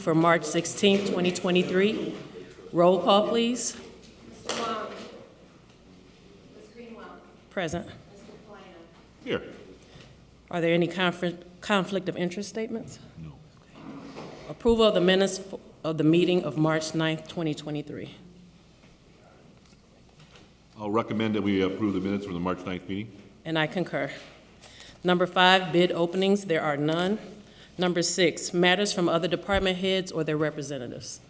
for March 16, 2023. Roll call, please. Mr. Long. Ms. Greenwell. Present. Mr. Plano. Here. Are there any conflict of interest statements? No. Approval of the minutes of the meeting of March 9th, 2023. I'll recommend that we approve the minutes from the March 9th meeting. And I concur. Number 5, bid openings. There are none. Number 6, matters from other department heads or their representatives.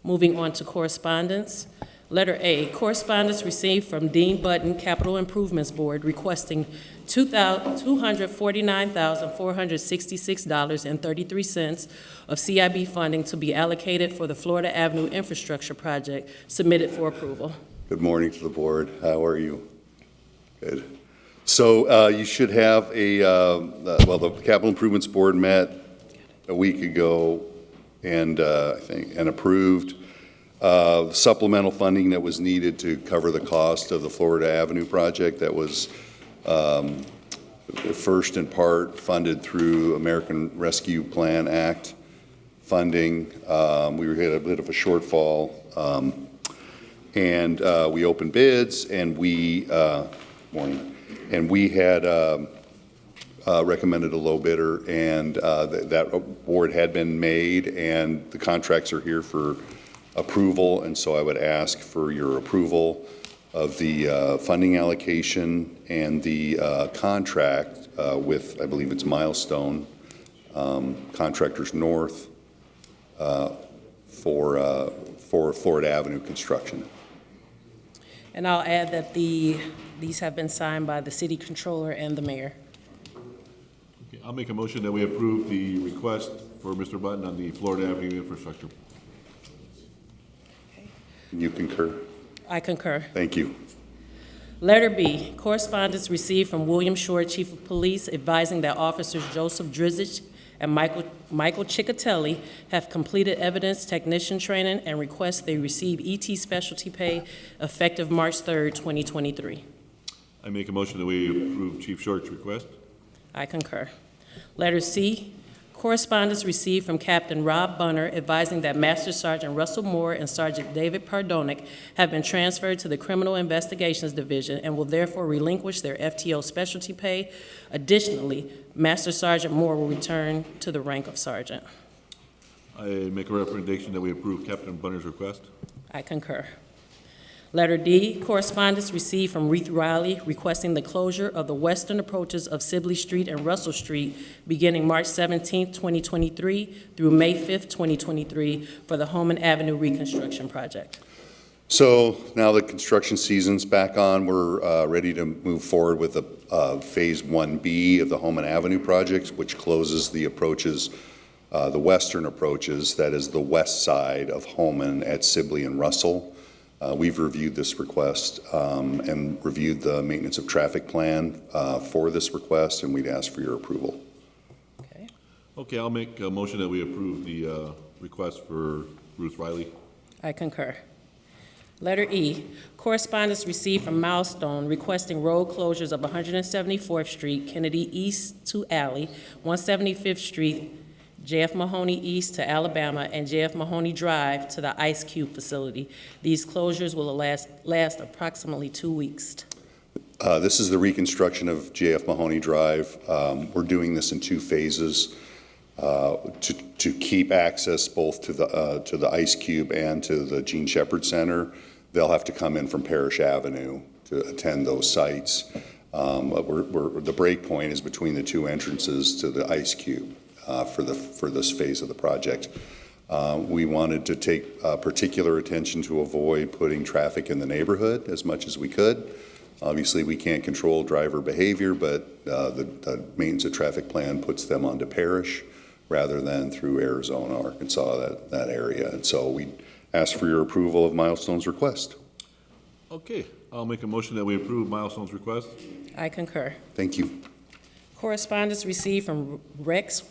Moving on to correspondence. Letter A, correspondence received from Dean Button Capital Improvements Board requesting $249,466.33 of CIB funding to be allocated for the Florida Avenue Infrastructure Project submitted for approval. Good morning to the board. How are you? Good. So you should have the Capital Improvements Board met a week ago and and approved supplemental funding that was needed to cover the cost of the Florida Avenue project that was first in part funded through American Rescue Plan Act funding. We had a bit of a shortfall, and we opened bids, and we had recommended a low bidder, and that award had been made, and the contracts are here for approval, and so I would ask for your approval of the funding allocation and the contract with, I believe it's Milestone Contractors North for Florida Avenue construction. And I'll add that these have been signed by the city controller and the mayor. Okay, I'll make a motion that we approve the request for Mr. Button on the Florida Avenue infrastructure. You concur? I concur. Thank you. Letter B, correspondence received from William Shore, Chief of Police, advising that officers Joseph Drizich and Michael Ciccatelli have completed evidence technician training and request they receive ET specialty pay effective March 3rd, 2023. I make a motion that we approve Chief Short's request. I concur. Letter C, correspondence received from Captain Rob Bunner advising that Master Sergeant Russell Moore and Sergeant David Pardonic have been transferred to the Criminal Investigations Division and will therefore relinquish their FTO specialty pay. Additionally, Master Sergeant Moore will return to the rank of sergeant. I make a recommendation that we approve Captain Bunner's request. I concur. Letter D, correspondence received from Ruth Riley requesting the closure of the western approaches of Sibley Street and Russell Street beginning March 17, 2023 through May 5, 2023 for the Hammond Avenue reconstruction project. So now the construction season's back on. We're ready to move forward with the Phase 1B of the Hammond Avenue project, which closes the approaches, the western approaches, that is the west side of Hammond at Sibley and Russell. We've reviewed this request and reviewed the maintenance of traffic plan for this request, and we'd ask for your approval. Okay. Okay, I'll make a motion that we approve the request for Ruth Riley. I concur. Letter E, correspondence received from Milestone requesting road closures of 174th Street, Kennedy East to Alley, 175th Street, J.F. Mahoney East to Alabama, and J.F. Mahoney Drive to the Ice Cube facility. These closures will last approximately 2 weeks. This is the reconstruction of J.F. Mahoney Drive. We're doing this in 2 phases to keep access both to the Ice Cube and to the Gene Shepherd Center. They'll have to come in from Parish Avenue to attend those sites. The break point is between the 2 entrances to the Ice Cube. For this phase of the project. We wanted to take particular attention to avoid putting traffic in the neighborhood as much as we could. Obviously, we can't control driver behavior, but the maintenance of traffic plan puts them onto Parish rather than through Arizona, Arkansas, that area. And so we ask for your approval of Milestone's request. Okay, I'll make a motion that we approve Milestone's request. I concur. Thank you. Correspondence received from Rex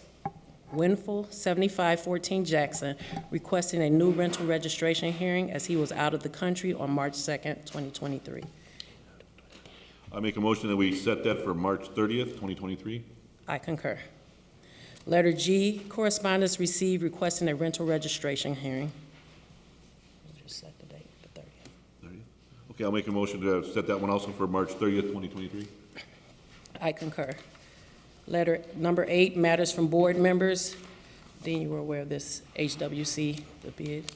Winful, 7514 Jackson, requesting a new rental registration hearing as he was out of the country on March 2nd, 2023. I make a motion that we set that for March 30th, 2023. I concur. Letter G, correspondence received requesting a rental registration hearing. Just set the date, the 30th. 30th? Okay, I'll make a motion to set that one also for March 30th, 2023. I concur. Letter number 8, matters from board members. Dean, you were aware of this HWC, the bid.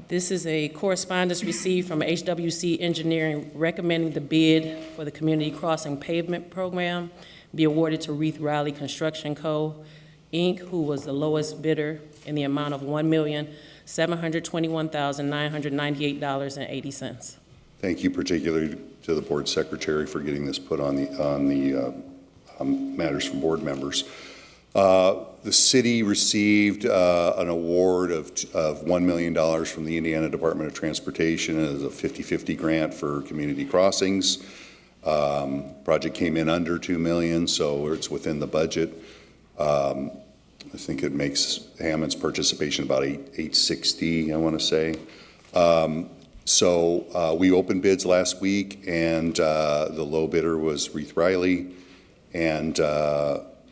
This is a correspondence received from HWC Engineering recommending the bid for the Community Crossing Pavement Program be awarded to Reith Riley Construction Co., Inc., who was the lowest bidder in the amount of $1,721,998.80. Thank you particularly to the board secretary for getting this put on the matters from board members. The city received an award of $1 million from the Indiana Department of Transportation as a 50-50 grant for community crossings. Project came in under $2 million, so it's within the budget. I think it makes Hammond's participation about $860, I want to say. So we opened bids last week, and the low bidder was Reith Riley, and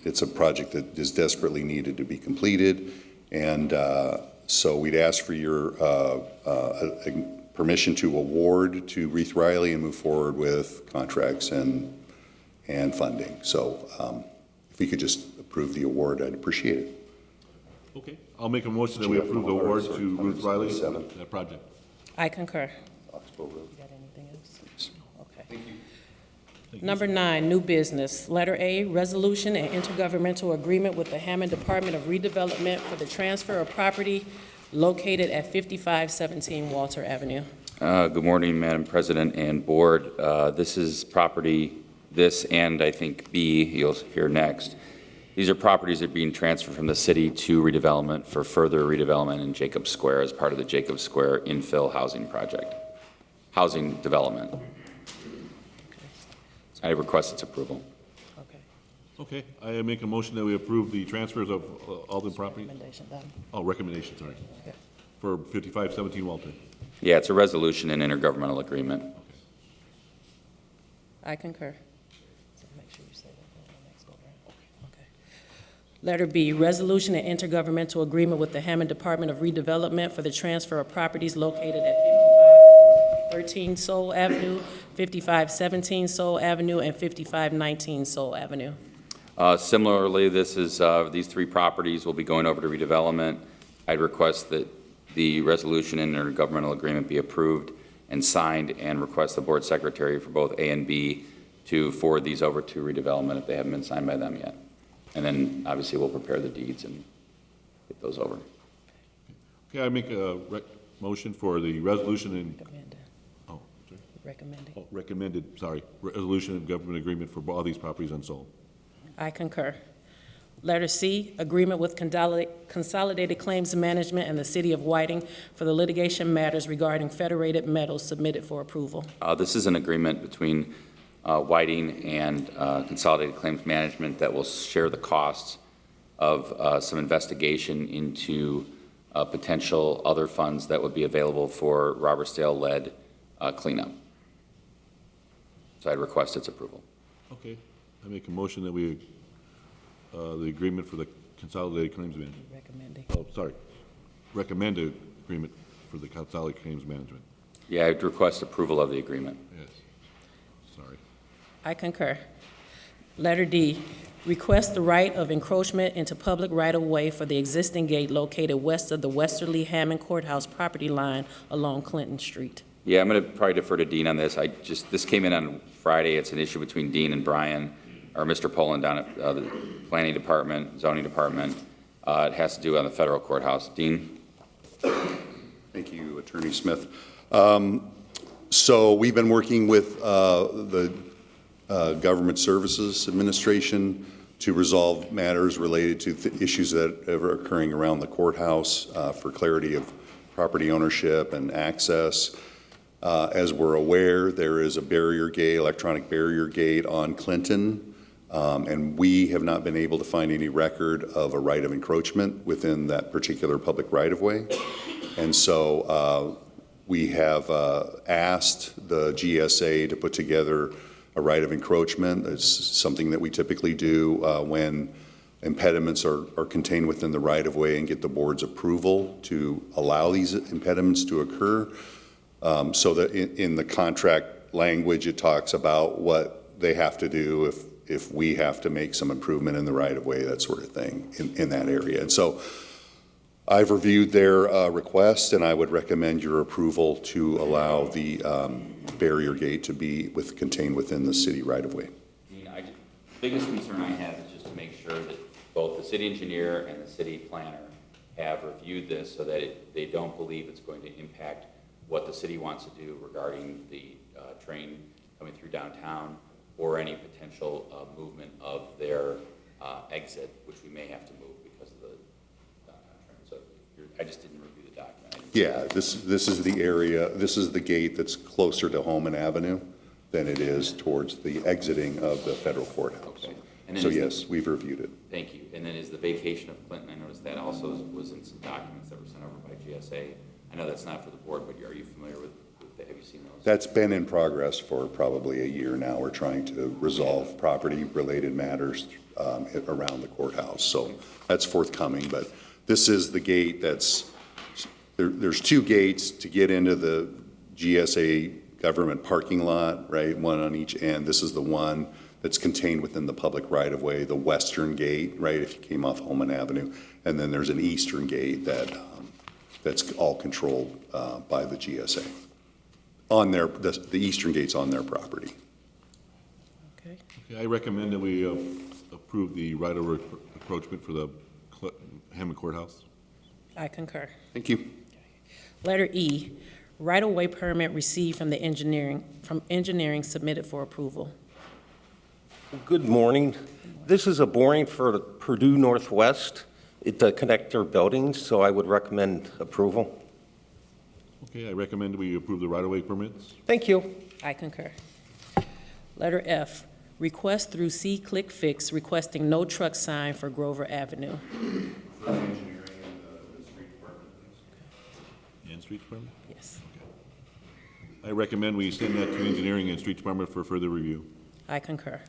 it's a project that is desperately needed to be completed, and so we'd ask for your permission to award to Reith Riley and move forward with contracts and funding. So if we could just approve the award, I'd appreciate it. Okay, I'll make a motion that we approve the award to Ruth Riley for that project. I concur. Oxbow Road. You got anything else? Okay. Thank you. Number 9, new business. Letter A, resolution and intergovernmental agreement with the Hammond Department of Redevelopment for the transfer of property located at 5517 Walter Avenue. Good morning, Madam President and Board. This is property, this and I think B, you'll hear next. These are properties that are being transferred from the city to redevelopment for further redevelopment in Jacobs Square as part of the Jacobs Square infill housing project, housing development. I request its approval. Okay. Okay, I make a motion that we approve the transfers of all the properties. Recommendation done. Oh, recommendation, sorry, Okay. for 5517 Walter. Yeah, it's a resolution and intergovernmental agreement. I concur. So make sure you say that on the next go round. Okay. Letter B, resolution and intergovernmental agreement with the Hammond Department of Redevelopment for the transfer of properties located at 5513 Soul Avenue, 5517 Soul Avenue, and 5519 Soul Avenue. Similarly, this is, these 3 properties will be going over to redevelopment. I'd request that the resolution and intergovernmental agreement be approved and signed, and request the board secretary for both A and B to forward these over to redevelopment if they haven't been signed by them yet. And then obviously we'll prepare the deeds and get those over. Okay, I make a motion for the resolution and, Recommended. oh, sorry. Recommended. Oh, recommended, sorry, resolution and government agreement for all these properties unsold. I concur. Letter C, agreement with Consolidated Claims Management and the City of Whiting for the litigation matters regarding Federated Metals submitted for approval. This is an agreement between Whiting and Consolidated Claims Management that will share the costs of some investigation into potential other funds that would be available for Robertsdale-led cleanup. So I'd request its approval. Okay, I make a motion that we, the agreement for the Consolidated Claims Management. Recommending. Oh, sorry, recommended agreement for the Consolidated Claims Management. Yeah, I'd request approval of the agreement. Yes, sorry. I concur. Letter D, request the right of encroachment into public right-of-way for the existing gate located west of the Westerly Hammond Courthouse property line along Clinton Street. Yeah, I'm going to probably defer to Dean on this. This came in on Friday. It's an issue between Dean and Brian, or Mr. Poland down at the Planning Department, Zoning Department. It has to do on the federal courthouse. Dean? Thank you, Attorney Smith. So we've been working with the Government Services Administration to resolve matters related to issues that are occurring around the courthouse for clarity of property ownership and access. As we're aware, there is a barrier gate, electronic barrier gate on Clinton, and we have not been able to find any record of a right of encroachment within that particular public right-of-way. And so we have asked the GSA to put together a right of encroachment. It's something that we typically do when impediments are contained within the right-of-way and get the board's approval to allow these impediments to occur. So that in the contract language, it talks about what they have to do if we have to make some improvement in the right-of-way, that sort of thing, in that area. And so I've reviewed their request, and I would recommend your approval to allow the barrier gate to be contained within the city right-of-way. The biggest concern I have is just to make sure that both the city engineer and the city planner have reviewed this so that they don't believe it's going to impact what the city wants to do regarding the train coming through downtown or any potential movement of their exit, which we may have to move because of the downtown train. So I just didn't review the document. Yeah, this is the area, this is the gate that's closer to Holman Avenue than it is towards the exiting of the federal courthouse. Okay. And then So is yes, we've reviewed it. Thank you. And then is the vacation of Clinton, I noticed that also was in some documents that were sent over by GSA. I know that's not for the board, but are you familiar with that? Have you seen those? That's been in progress for probably a year now. We're trying to resolve property-related matters around the courthouse. So that's forthcoming, but this is the gate that's, there's two gates to get into the GSA government parking lot, right? One on each end. This is the one that's contained within the public right-of-way, the western gate, right, if you came off Holman Avenue. And then there's an eastern gate that's all controlled by the GSA. On their, the eastern gate's on their property. Okay. Okay, I recommend that we approve the right-of-way approachment for the Hammond Courthouse. I concur. Thank you. Letter E, right-of-way permit received from engineering submitted for approval. Good morning. This is a boring for Purdue Northwest to connect their buildings, so I would recommend approval. Okay, I recommend we approve the right-of-way permits. Thank you. I concur. Letter F, request through C Click Fix requesting no truck sign for Grover Avenue. And Street Department? Yes. I recommend we send that to Engineering and Street Department for further review. I concur.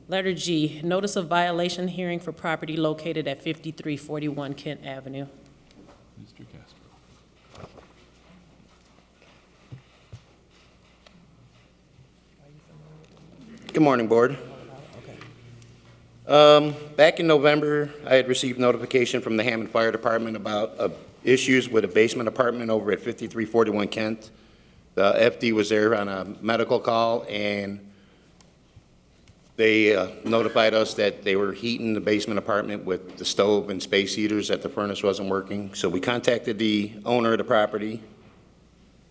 Letter G, notice of violation hearing for property located at 5341 Kent Avenue. Mr. Castro. Good morning, Board. Back in November, I had received notification from the Hammond Fire Department about issues with a basement apartment over at 5341 Kent. The FD was there on a medical call, and they notified us that they were heating the basement apartment with the stove and space heaters, that the furnace wasn't working. So we contacted the owner of the property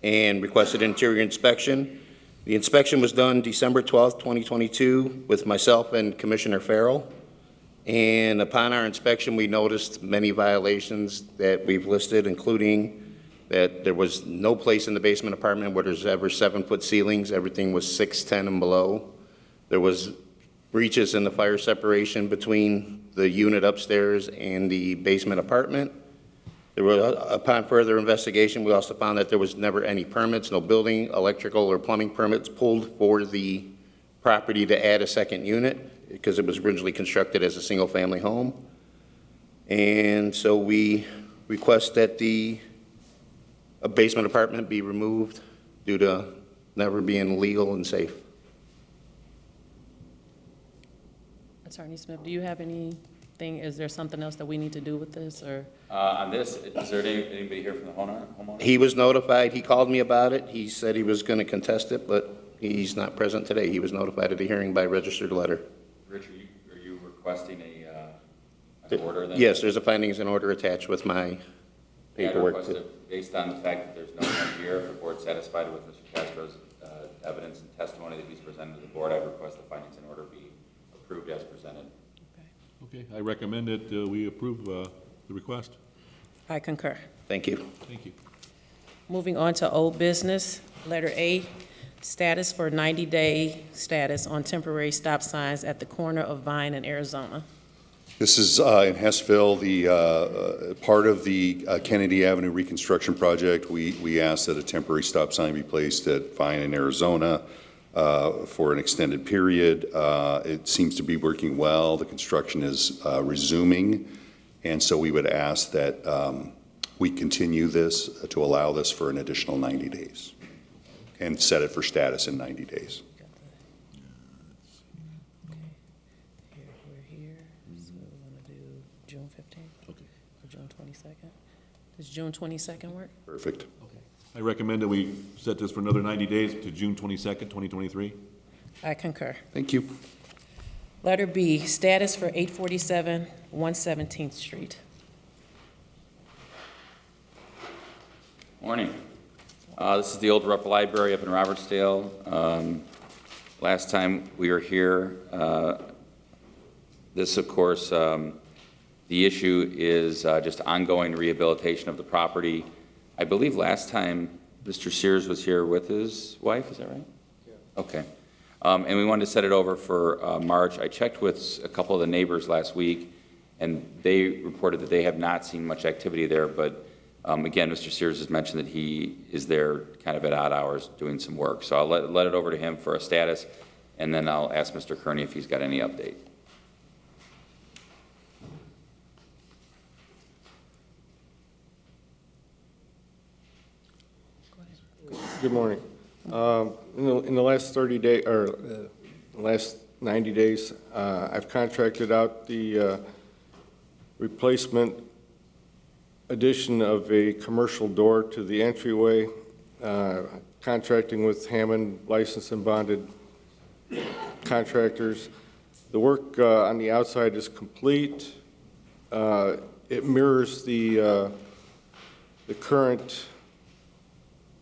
and requested interior inspection. The inspection was done December 12th, 2022, with myself and Commissioner Farrell. And upon our inspection, we noticed many violations that we've listed, including that there was no place in the basement apartment where there's ever 7-foot ceilings. Everything was 6'10" and below. There was breaches in the fire separation between the unit upstairs and the basement apartment. There were, upon further investigation, we also found that there was never any permits, no building, electrical, or plumbing permits pulled for the property to add a second unit because it was originally constructed as a single-family home. And so we request that the basement apartment be removed due to never being legal and safe. Attorney Smith, do you have anything, is there something else that we need to do with this, or? On this, is there anybody here from the homeowner? He was notified, he called me about it, he said he was going to contest it, but he's not present today. He was notified of the hearing by registered letter. Rich, are you requesting an order then? Yes, there's a findings and order attached with my Yeah, I'd paperwork. request it based on the fact that there's no one here, if the board's satisfied with Mr. Castro's evidence and testimony that he's presented to the board, I request the findings and order be approved as presented. Okay, I recommend that we approve the request. I concur. Thank you. Thank you. Moving on to old business, letter A, status for 90-day status on temporary stop signs at the corner of Vine and Arizona. This is in Hessville, the part of the Kennedy Avenue reconstruction project. We asked that a temporary stop sign be placed at Vine in Arizona. for an extended period. It seems to be working well. The construction is resuming, and so we would ask that we continue this to allow this for an additional 90 days and set it for status in 90 days. Here, we're here, so we're gonna do June 15th? Okay. Or June 22nd? Does June 22nd work? Perfect. I recommend that we set this for another 90 days to June 22nd, 2023. I concur. Thank you. Letter B, status for 847 117th Street. Morning. This is the old Rupp Library up in Robertsdale. Last time we were here, this, of course, the issue is just ongoing rehabilitation of the property. I believe last time Mr. Sears was here with his wife, is that right? Yeah. Okay. And we wanted to set it over for March. I checked with a couple of the neighbors last week, and they reported that they have not seen much activity there, but again, Mr. Sears has mentioned that he is there kind of at odd hours doing some work. So I'll let it over to him for a status, and then I'll ask Mr. Kearney if he's got any update. Good morning. In the last 30 days, or last 90 days, I've contracted out the replacement addition of a commercial door to the entryway, contracting with Hammond licensed and bonded contractors. The work on the outside is complete. It mirrors the current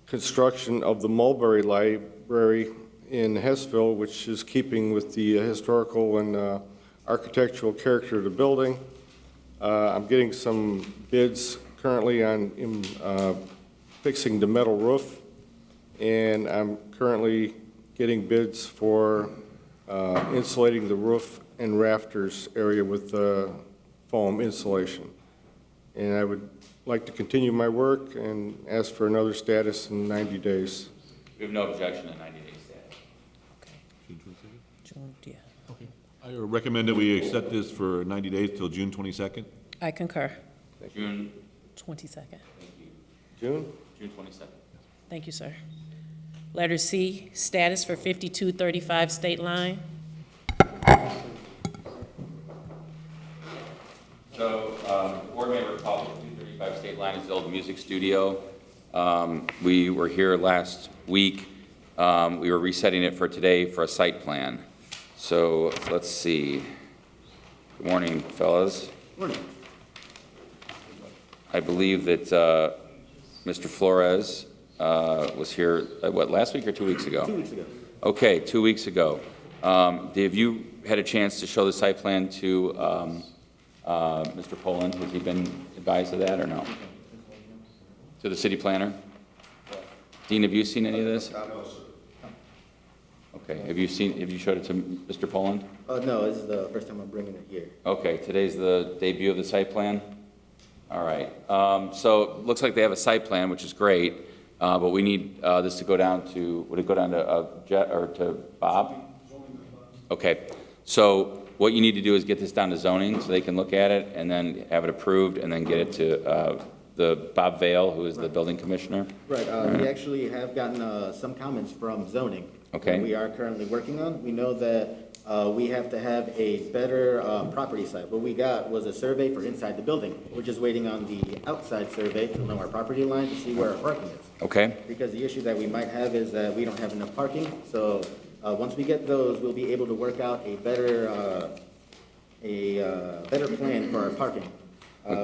construction of the Mulberry Library in Hessville, which is keeping with the historical and architectural character of the building. I'm getting some bids currently on fixing the metal roof, and I'm currently getting bids for insulating the roof and rafters area with foam insulation. And I would like to continue my work and ask for another status in 90 days. We have no objection to 90 days status. June 22nd? June, yeah. Okay. I recommend that we set this for 90 days till June 22nd. I concur. June, 22nd. thank you. June? June 22nd. Thank you, sir. Letter C, status for 5235 State Line. So, board member recall 235 State Line is the old music studio. We were here last week. We were resetting it for today for a site plan. So, let's see. Good morning, fellas. Morning. I believe that Mr. Flores was here, last week or 2 weeks ago? 2 weeks ago. Okay, 2 weeks ago. Have you had a chance to show the site plan to Mr. Poland? Has he been advised of that or no? To the city planner? Dean, have you seen any of this? Okay, have you showed it to Mr. Poland? No, this is the first time I'm bringing it here. Okay, today's the debut of the site plan? All right, so it looks like they have a site plan, which is great, but we need this to go down to, would it go down to Jet or to Bob? Okay, so what you need to do is get this down to zoning so they can look at it and then have it approved and then get it to the Bob Vale, who is the building commissioner. Right, we actually have gotten some comments from zoning. Okay. That we are currently working on. We know that we have to have a better property site. What we got was a survey for inside the building. We're just waiting on the outside survey to know our property line to see where our parking is. Okay, Because the issue that we might have is that we don't have enough parking. So once we get those, we'll be able to work out a better plan for our parking.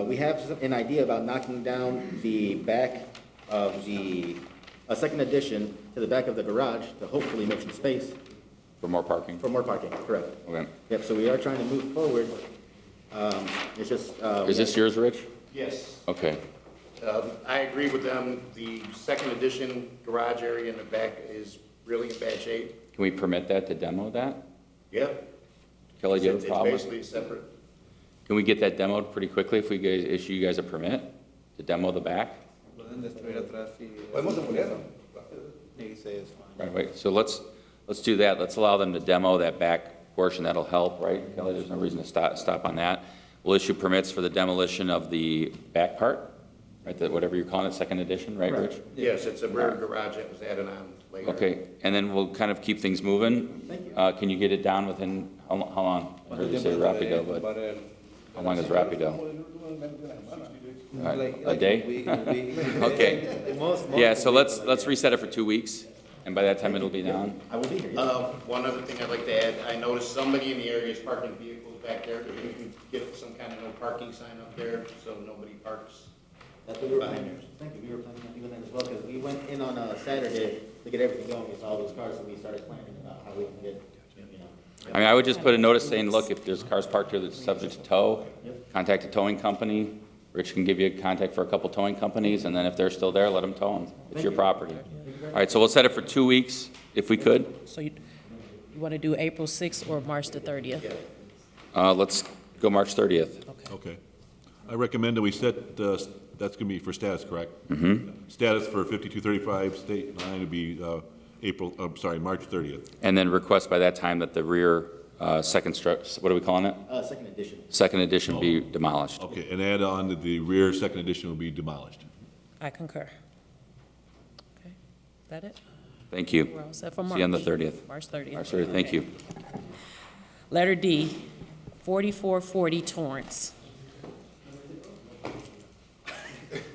We have an idea about knocking down the back of a second addition to the back of the garage to hopefully make some space for more parking? for more parking, correct. Okay. Yep, so we are trying to move forward. It's just. Is this yours, Rich? Yes. Okay, I agree with them. The second addition garage area in the back is really in bad shape. can we permit that to demo that? Yeah. Kelly, do you have It's a problem? basically separate. Can we get that demoed pretty quickly if we issue you guys a permit to demo the back? Pueden destruir atrás y... Podemos demolerlo. Y dice es fine. Right, wait, so let's let's do that. Let's allow them to demo that back portion. That'll help, right, Kelly? There's no reason to stop on that. We'll issue permits for the demolition of the back part, right, whatever you're calling it, second edition, right, Rich? Yes, it's a rear garage that was added on later. Okay, and then we'll kind of keep things moving. Thank you. Can you get it down within, how long? I heard you say Rapido, but how long is Rapido? All right, a day? Okay. Yeah, so let's reset it for 2 weeks, and by that time it'll be down. I will be here. One other thing I'd like to add, I noticed somebody in the area is parking vehicles back there. If you can get some kind of no parking sign up there, so nobody parks. That's what we were planning. Thank you. We were planning on doing that as well, because we went in on a Saturday to get everything going, it's all those cars, so we started planning about how we can get, you know. I mean, I would just put a notice saying, look, if there's cars parked here that's subject to tow, contact a towing company. Rich can give you a contact for a couple towing companies, and then if they're still there, let them tow them. It's your property. All right, so we'll set it for 2 weeks, if we could. So you want to do April 6th or March the 30th? Let's go March 30th. Okay. I recommend that we set, that's going to be for status, correct? Mm-hmm. Status for 5235 State Line would be March 30th. And then request by that time that the rear what are we calling it? Second edition. Second edition be demolished. Okay, and add on that the rear second edition will be demolished. I concur. Okay, is that it? Thank you. We're all set for March. See you on the 30th. March 30th. March 30th, thank you. Letter D, 4440 Torrance.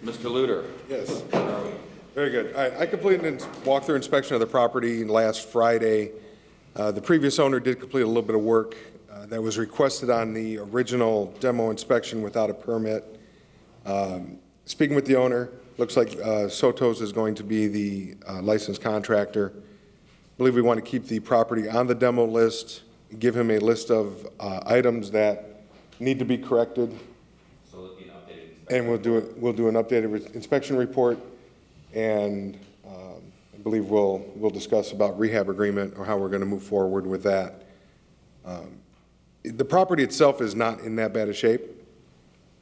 Mr. Luter. Yes. Very good. All right, I completed a walkthrough inspection of the property last Friday. The previous owner did complete a little bit of work that was requested on the original demo inspection without a permit. Speaking with the owner, looks like Soto's is going to be the licensed contractor. I believe we want to keep the property on the demo list, give him a list of items that need to be corrected. So it'll be an updated inspection. And we'll do an updated inspection report, and I believe we'll discuss about rehab agreement or how we're going to move forward with that. The property itself is not in that bad a shape.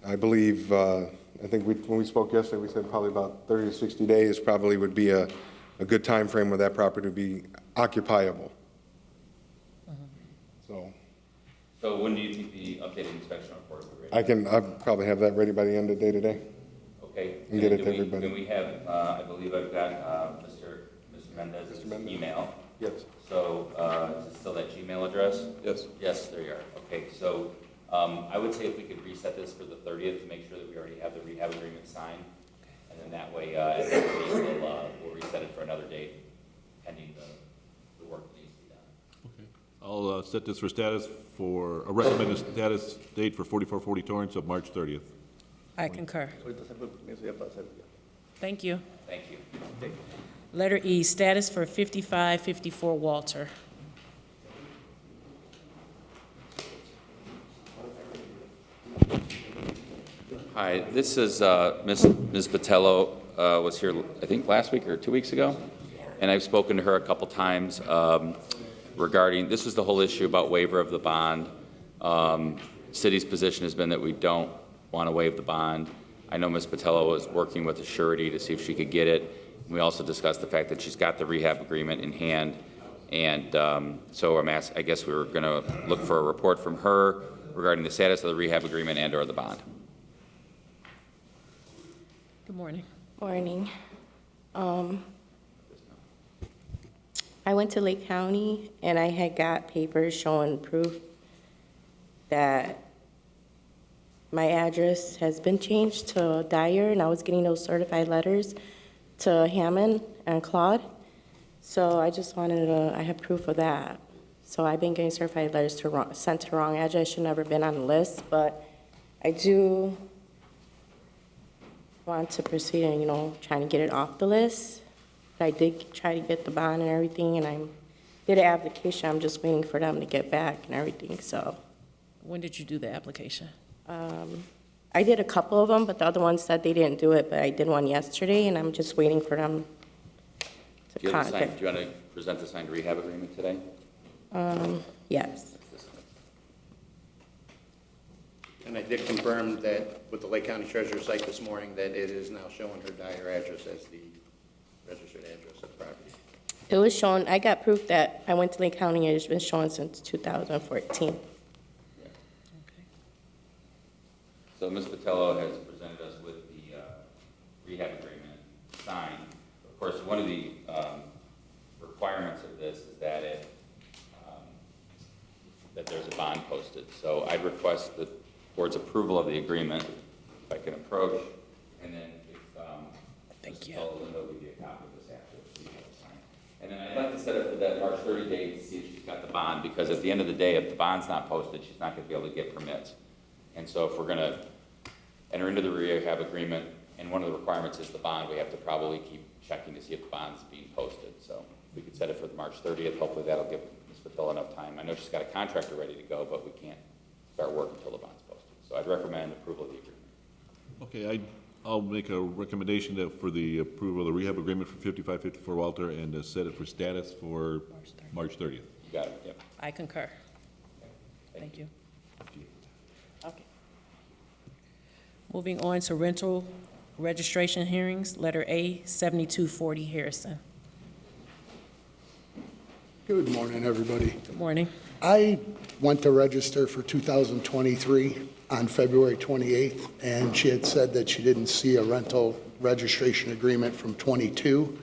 I believe, I think when we spoke yesterday, we said probably about 30 to 60 days probably would be a good time frame where that property would be occupiable. So when do you think the updated inspection report will be ready? I'll probably have that ready by the end of the day today. Okay. And get it do to we- everybody. Can we have, I believe I've got Mr. Mendez's email. Yes. So is it still that Gmail address? Yes. Yes, there you are. Okay, so I would say if we could reset this for the 30th to make sure that we already have the rehab agreement signed. And then that way, at that meeting, we'll reset it for another date pending the work that needs to be done. Okay. I'll set this for status a recommended status date for 4440 Torrance of March 30th. I concur. Thank you. Thank you. Letter E, status for 5554 Walter. Hi, this is Ms. Patello was here, I think, last week or 2 weeks ago, and I've spoken to her a couple times regarding, this was the whole issue about waiver of the bond. City's position has been that we don't want to waive the bond. I know Ms. Patello was working with the surety to see if she could get it. We also discussed the fact that she's got the rehab agreement in hand, and so I guess we were going to look for a report from her regarding the status of the rehab agreement and/or the bond. Good morning. Morning. I went to Lake County and I had got papers showing proof that my address has been changed to Dyer, and I was getting those certified letters to Hammond and Claude. So I just wanted I have proof of that. So I've been getting certified letters sent to the wrong address. Should never been on the list, but I do want to proceed and, trying to get it off the list. I did try to get the bond and everything, and I did an application. I'm just waiting for them to get back and everything, so. When did you do the application? I did a couple of them, but the other ones said they didn't do it, but I did one yesterday, and I'm just waiting for them to Do you want contact. to present the signed rehab agreement today? Yes. And I did confirm that with the Lake County Treasurer's site this morning, that it is now showing her Dyer address as the registered address of the property. It was shown, I got proof that I went to Lake County, and it's been shown since 2014. So Ms. Patello has presented us with the rehab agreement signed. Of course, one of the requirements of this is that that there's a bond posted. So I'd request the board's approval of the agreement, if I can approach, and then if Thank you. Ms. Patello, Linda, will give you a copy of this after we have it signed. And then I'd like to set it for that March 30 date to see if she's got the bond, because at the end of the day, if the bond's not posted, she's not going to be able to get permits. And so if we're going to enter into the rehab agreement, and one of the requirements is the bond, we have to probably keep checking to see if the bond's being posted. So if we could set it for the March 30th, hopefully that'll give Ms. Patel enough time. I know she's got a contractor ready to go, but we can't start work until the bond's posted. So I'd recommend approval of the agreement. Okay, I'll make a recommendation that for the approval of the rehab agreement for 5554 Walter and set it for status for March 30th. You got it, yep. I concur. Thank you. Okay. Moving on to rental registration hearings, letter A, 7240 Harrison. Good morning, everybody. Good morning. I went to register for 2023 on February 28th, and she had said that she didn't see a rental registration agreement from 22.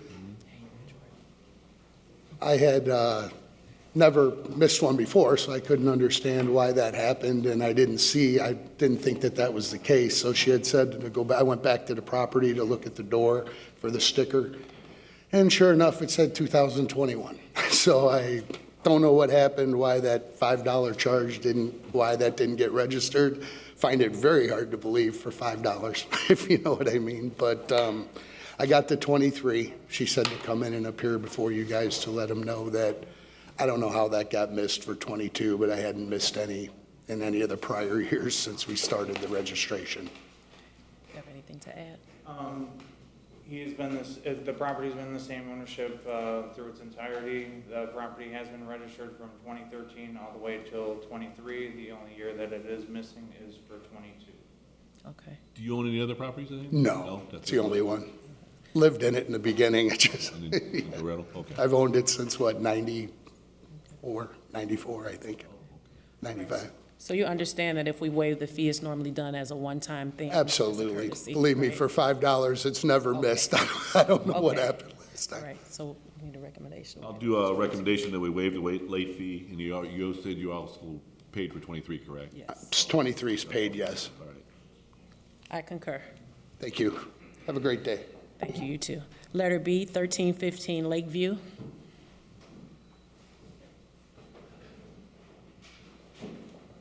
I had never missed one before, so I couldn't understand why that happened, and I didn't think that that was the case. So she had said to go back. I went back to the property to look at the door for the sticker, and sure enough, it said 2021. So I don't know what happened, why that $5 charge why that didn't get registered. Find it very hard to believe for $5, if you know what I mean. But I got the 23. She said to come in and appear before you guys to let them know that I don't know how that got missed for 22, but I hadn't missed any in any of the prior years since we started the registration. Do you have anything to add? The property's been the same ownership through its entirety. The property has been registered from 2013 all the way till 23. The only year that it is missing is for 22. Okay. Do you own any other properties, I think? No, it's the only one. Lived in it in the beginning. It just, In the rental? Okay. I've owned it since, 94, I think, 95. So you understand that if we waive the fee, it's normally done as a one-time thing? as a Absolutely. courtesy, Believe me, right? for $5, it's never missed. I don't know what Okay. happened last All time. right, so we need a recommendation. I'll do a recommendation that we waive the late fee, and you said you also paid for 23, correct? Yes, 23 is paid, yes. All right. I concur. Thank you. Have a great day. Thank you, you too. Letter B, 1315 Lakeview.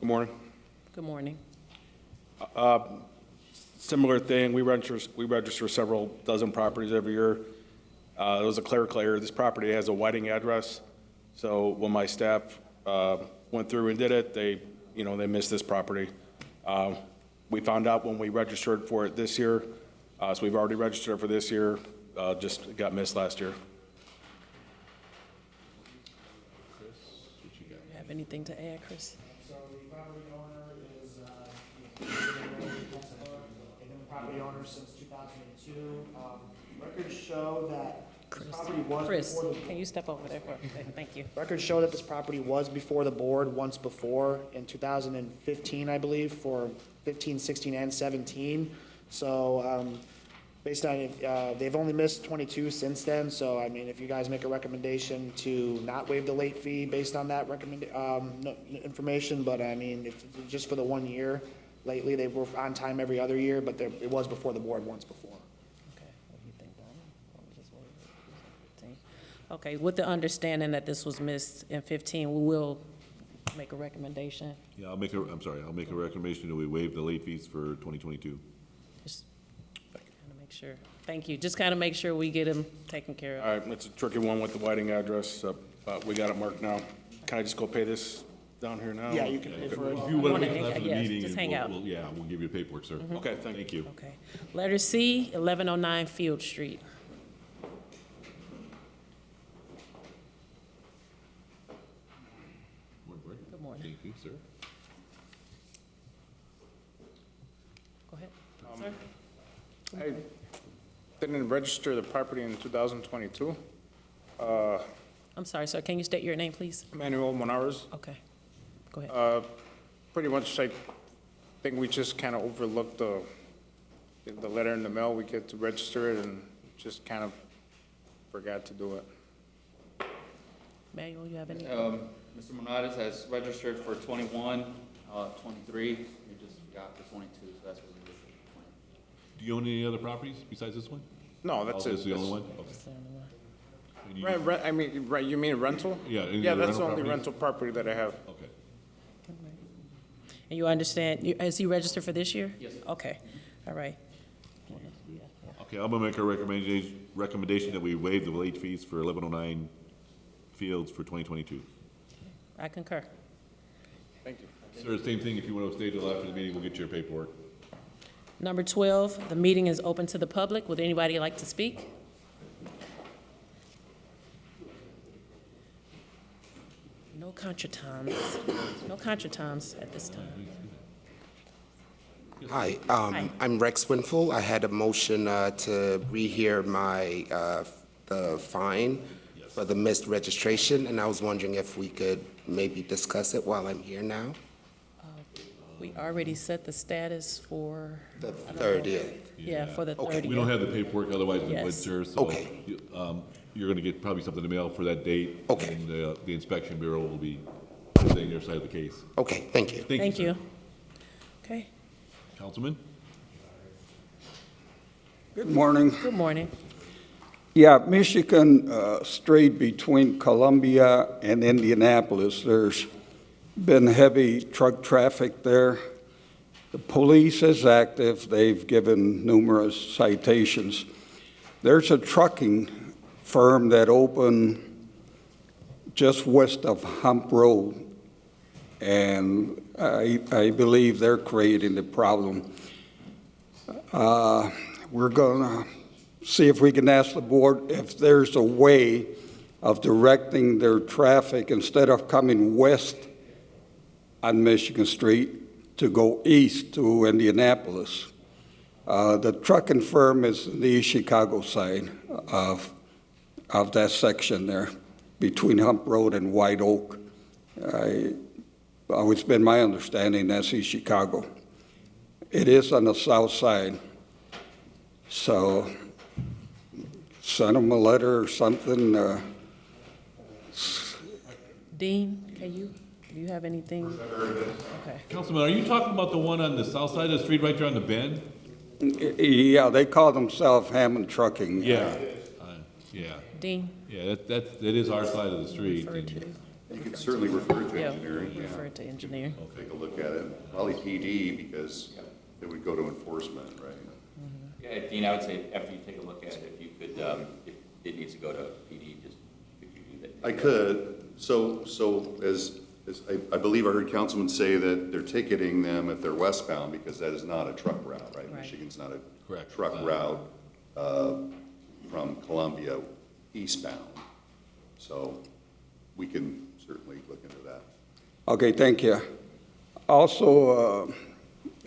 Good morning. Good morning. Similar thing, we register several dozen properties every year. It was a clerical. This property has a Whiting address, so when my staff went through and did it, they missed this property. We found out when we registered for it this year, so we've already registered for this year, just got missed last year. Do you have anything to add, Chris? So the property owner is, they've been property owners since 2002. Records show that this property was Chris, before the can you step over there for a second? Thank you. records show that this property was before the board once before in 2015, I believe, for 15, 16, and 17. So based on it, they've only missed 22 since then. So I mean, if you guys make a recommendation to not waive the late fee based on that information, but I mean, if just for the 1 year, lately they were on time every other year, but it was before the board once before. Okay, what do you think, Donna? What was this one? 15? Okay, with the understanding that this was missed in 15, we will make a recommendation. Yeah, I'll make a recommendation that we waive the late fees for 2022. Just kind of make sure. Thank you. Just kind of make sure we get them taken care of. All right, it's a tricky one with the Whiting address, but we got it marked now. Can I just go pay this down here now? Yeah, you can pay for it. If you want to Wanna wait till after the yes, meeting, just and hang out. we'll give you the paperwork, sir. Okay, thank you. Thank you. Okay. Letter C, 1109 Field Street. Good morning. Thank you, sir. Go ahead, sir. I didn't register the property in 2022. I'm sorry, sir, can you state your name, please? Manuel Monares. Okay, go ahead. Pretty much, I think we just kind of overlooked the letter in the mail. We get to register it and just kind of forgot to do it. Manuel, you have any? Mr. Monades has registered for 21, 23. You just got for 22, so that's what we did. Do you own any other properties besides this one? No, that's Oh, it. this is the only one? Okay. That's the only one. And you- Right, you mean rental? Yeah, any Yeah, other that's the rental only properties? rental property that I have. Okay. And you understand, is he registered for this year? Yes. Okay, all right. Okay, I'm gonna make a recommendation that we waive the late fees for 1109 Fields for 2022. I concur. Thank you. Sir, same thing, if you want to stay till after the meeting, we'll get your paperwork. Number 12, the meeting is open to the public. Would anybody like to speak? No contretems. No contretems at this time. Hi, Hi. I'm Rex Winful. I had a motion to rehear my, the fine for the missed registration, and I was wondering if we could maybe discuss it while I'm here now. We already set the status for. The I don't know. 30th. Yeah, for the Okay. 30th. We don't have the paperwork, otherwise we would, Yes. sir. So, Okay. you're gonna get probably something in the mail for that date. Okay. And the inspection bureau will be saying their side of the case. Okay, thank you. Thank sir. you. Okay, Councilman? Good morning. good morning. Yeah, Michigan Street between Columbia and Indianapolis, there's been heavy truck traffic there. The police is active. They've given numerous citations. There's a trucking firm that opened just west of Hump Road, and I believe they're creating the problem. We're going to see if we can ask the board if there's a way of directing their traffic instead of coming west on Michigan Street to go east to Indianapolis. The trucking firm is the East Chicago side of that section there between Hump Road and White Oak. Always been my understanding that's East Chicago. It is on the south side. So send them a letter or something. Dean, do you have anything? Okay. Councilman, are you talking about the one on the south side of the street right there on the bend? Yeah, they call themselves Hammond Trucking. Yeah. Yeah. Dean? Yeah, that is our side of the street. Refer to. You could certainly refer to Yeah, engineering. refer to engineering. Take a look at it. Probably PD, because it would go to enforcement, right? Yeah, Dean, I would say after you take a look at it, if you could, if it needs to go to PD, just, could you do that? I could. So as I believe I heard Councilman say that they're ticketing them if they're westbound because that is not a truck route, right? Right. Michigan's not a Correct. truck route from Columbia eastbound. So we can certainly look into that. Okay, thank you. Also,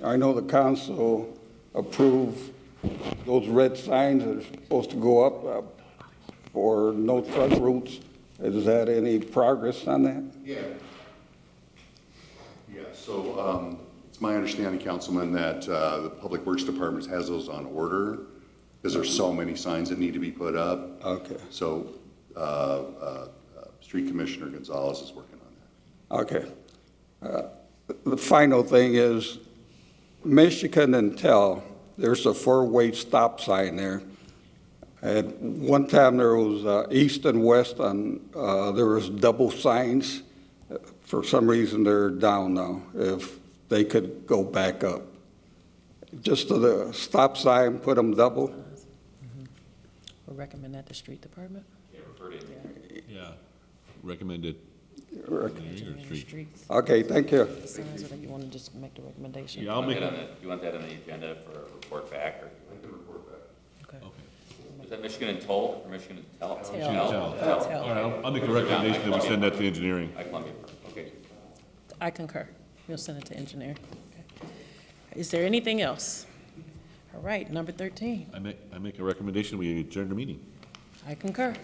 I know the council approved those red signs that are supposed to go up for no truck routes. Is that any progress on that? Yeah. Yeah, so it's my understanding, Councilman, that the Public Works Department has those on order because there's so many signs that need to be put up. Okay. So Street Commissioner Gonzalez is working on that. Okay. The final thing is Michigan and Tell, there's a four-way stop sign there. At one time, there was east and west, and there was double signs. For some reason, they're down now. If they could go back up. Just to the stop sign, put them double. We'll recommend that to street department. Yeah, refer to it. Yeah. Recommended. Engineering Street. streets. Okay, thank you. The signs, or do you want to just make the recommendation? Yeah, I'll make, Do you want that on the agenda for a report back, or? Okay. Is that Michigan and Toll, or Michigan and Tell? Tell. Tell. Tell. All right, I'll make a recommendation that we send that to engineering. I Columbia, okay. I concur. We'll send it to engineering. Okay. Is there anything else? All right, number 13. I make a recommendation, we adjourn the meeting. I concur.